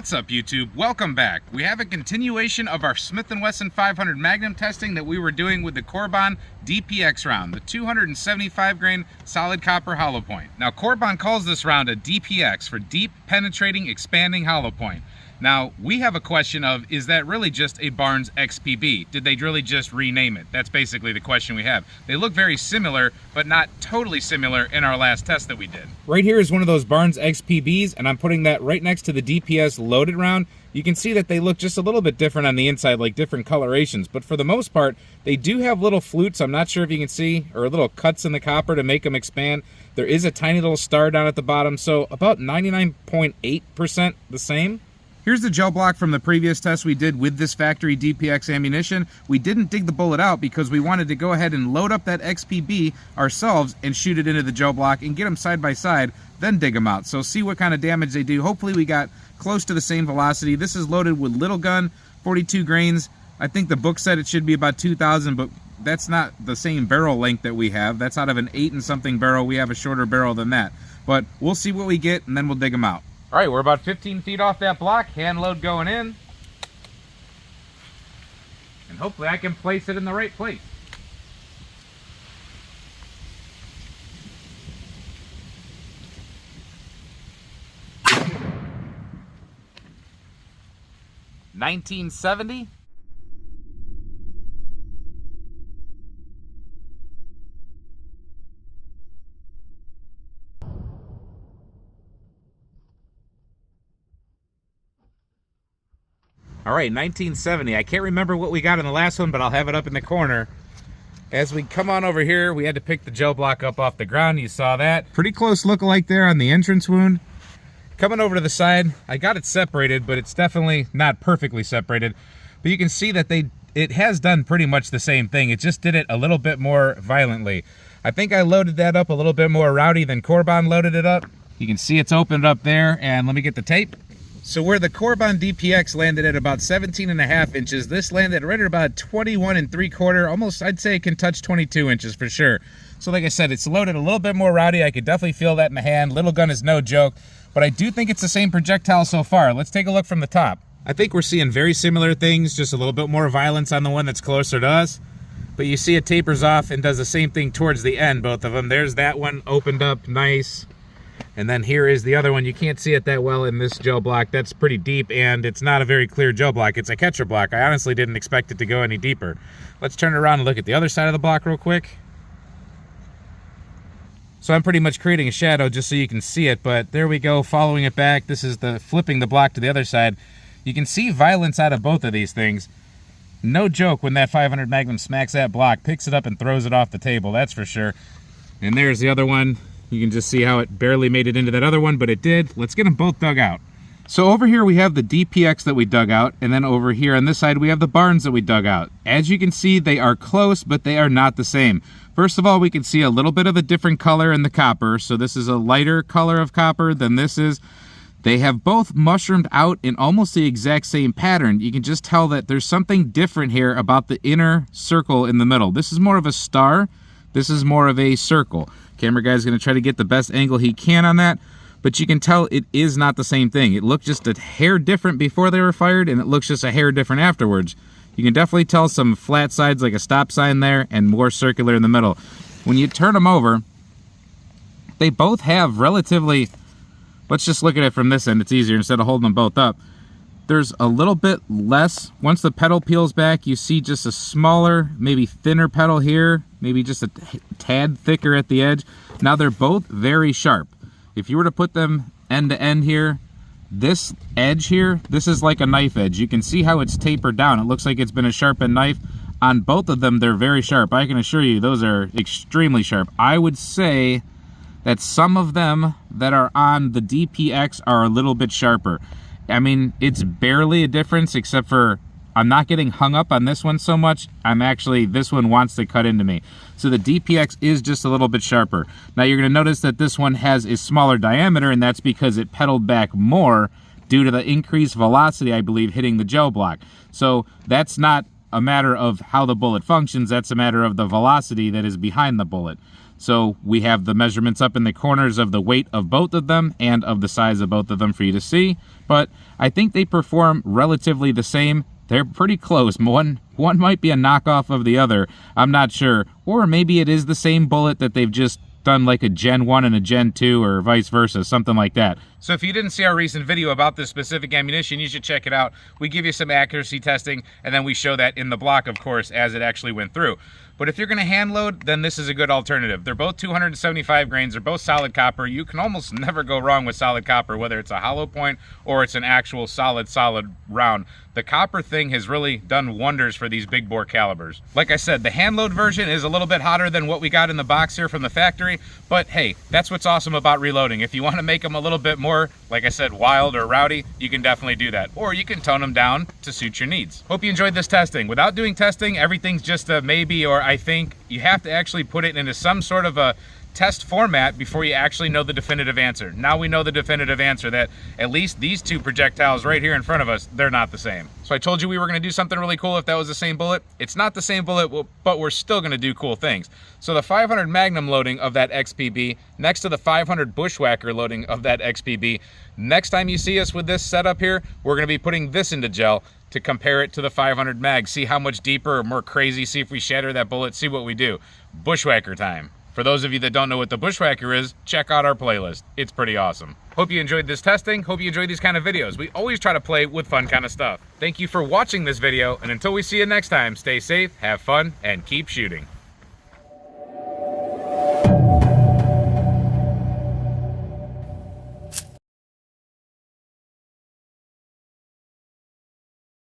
What's up, YouTube? Welcome back. We have a continuation of our Smith & Wesson 500 Magnum testing that we were doing with the Corbon DPX round, the 275 grain solid copper hollow point. Now, Corbon calls this round a DPX for deep penetrating expanding hollow point. Now, we have a question of, is that really just a BARNES XPB? Did they really just rename it? That's basically the question we have. They look very similar, but not totally similar in our last test that we did. Right here is one of those BARNES XPBs, and I'm putting that right next to the DPS loaded round. You can see that they look just a little bit different on the inside, like different colorations, but for the most part, they do have little flutes, I'm not sure if you can see, or little cuts in the copper to make them expand. There is a tiny little star down at the bottom, so about 99.8% the same. Here's the gel block from the previous test we did with this factory DPX ammunition. We didn't dig the bullet out because we wanted to go ahead and load up that XPB ourselves and shoot it into the gel block and get them side by side, then dig them out. So see what kind of damage they do. Hopefully we got close to the same velocity. This is loaded with little gun, 42 grains. I think the book said it should be about 2,000, but that's not the same barrel length that we have. That's out of an 8 and something barrel. We have a shorter barrel than that. But we'll see what we get and then we'll dig them out. All right, we're about 15 feet off that block, hand load going in. And hopefully I can place it in the right place. $19.70. All right, 1970. I can't remember what we got in the last one, but I'll have it up in the corner. As we come on over here, we had to pick the gel block up off the ground. You saw that. Pretty close look-alike there on the entrance wound. Coming over to the side, I got it separated, but it's definitely not perfectly separated. But you can see that it has done pretty much the same thing. It just did it a little bit more violently. I think I loaded that up a little bit more rowdy than Corbon loaded it up. You can see it's opened up there, and let me get the tape. So where the Corbon DPX landed at about 17.5 inches, this landed right at about 21.75, almost, I'd say it can touch 22 inches for sure. So like I said, it's loaded a little bit more rowdy. I could definitely feel that in the hand. Little gun is no joke, but I do think it's the same projectile so far. Let's take a look from the top. I think we're seeing very similar things, just a little bit more violence on the one that's closer to us. But you see it tapers off and does the same thing towards the end, both of them. There's that one opened up nice. And then here is the other one. You can't see it that well in this gel block. That's pretty deep, and it's not a very clear gel block. It's a catcher block. I honestly didn't expect it to go any deeper. Let's turn it around and look at the other side of the block real quick. So I'm pretty much creating a shadow just so you can see it, but there we go, following it back. This is the flipping the block to the other side. You can see violence out of both of these things. No joke when that 500 Magnum smacks that block, picks it up and throws it off the table, that's for sure. And there's the other one. You can just see how it barely made it into that other one, but it did. Let's get them both dug out. So over here we have the DPX that we dug out, and then over here on this side we have the BARNES that we dug out. As you can see, they are close, but they are not the same. First of all, we can see a little bit of a different color in the copper. So this is a lighter color of copper than this is. They have both mushroomed out in almost the exact same pattern. You can just tell that there's something different here about the inner circle in the middle. This is more of a star. This is more of a circle. Camera guy's gonna try to get the best angle he can on that, but you can tell it is not the same thing. It looked just a hair different before they were fired, and it looks just a hair different afterwards. You can definitely tell some flat sides like a stop sign there and more circular in the middle. When you turn them over, they both have relatively, let's just look at it from this end, it's easier instead of holding them both up. There's a little bit less. Once the petal peels back, you see just a smaller, maybe thinner petal here, maybe just a tad thicker at the edge. Now they're both very sharp. If you were to put them end to end here, this edge here, this is like a knife edge. You can see how it's tapered down. It looks like it's been a sharpened knife. On both of them, they're very sharp. I can assure you those are extremely sharp. I would say that some of them that are on the DPX are a little bit sharper. I mean, it's barely a difference, except for I'm not getting hung up on this one so much. This one wants to cut into me. So the DPX is just a little bit sharper. Now you're gonna notice that this one has a smaller diameter, and that's because it pedaled back more due to the increased velocity, I believe, hitting the gel block. So that's not a matter of how the bullet functions, that's a matter of the velocity that is behind the bullet. So we have the measurements up in the corners of the weight of both of them and of the size of both of them for you to see. But I think they perform relatively the same. They're pretty close. One might be a knockoff of the other. I'm not sure. Or maybe it is the same bullet that they've just done like a Gen 1 and a Gen 2 or vice versa, something like that. So if you didn't see our recent video about this specific ammunition, you should check it out. We give you some accuracy testing, and then we show that in the block, of course, as it actually went through. But if you're gonna hand load, then this is a good alternative. They're both 275 grains, they're both solid copper. You can almost never go wrong with solid copper, whether it's a hollow point or it's an actual solid round. The copper thing has really done wonders for these big bore calibers. Like I said, the hand load version is a little bit hotter than what we got in the box here from the factory, but hey, that's what's awesome about reloading. If you wanna make them a little bit more, like I said, wild or rowdy, you can definitely do that. Or you can tone them down to suit your needs. Hope you enjoyed this testing. Without doing testing, everything's just a maybe or I think. You have to actually put it into some sort of a test format before you actually know the definitive answer. Now we know the definitive answer that at least these two projectiles right here in front of us, they're not the same. So I told you we were gonna do something really cool if that was the same bullet. It's not the same bullet, but we're still gonna do cool things. So the 500 Magnum loading of that XPB next to the 500 Bushwhacker loading of that XPB, next time you see us with this setup here, we're gonna be putting this into gel to compare it to the 500 mag, see how much deeper or more crazy, see if we shatter that bullet, see what we do. Bushwhacker time. For those of you that don't know what the Bushwhacker is, check out our playlist. It's pretty awesome. Hope you enjoyed this testing. Hope you enjoyed these kind of videos. We always try to play with fun kind of stuff. Thank you for watching this video, and until we see you next time, stay safe, have fun, and keep shooting.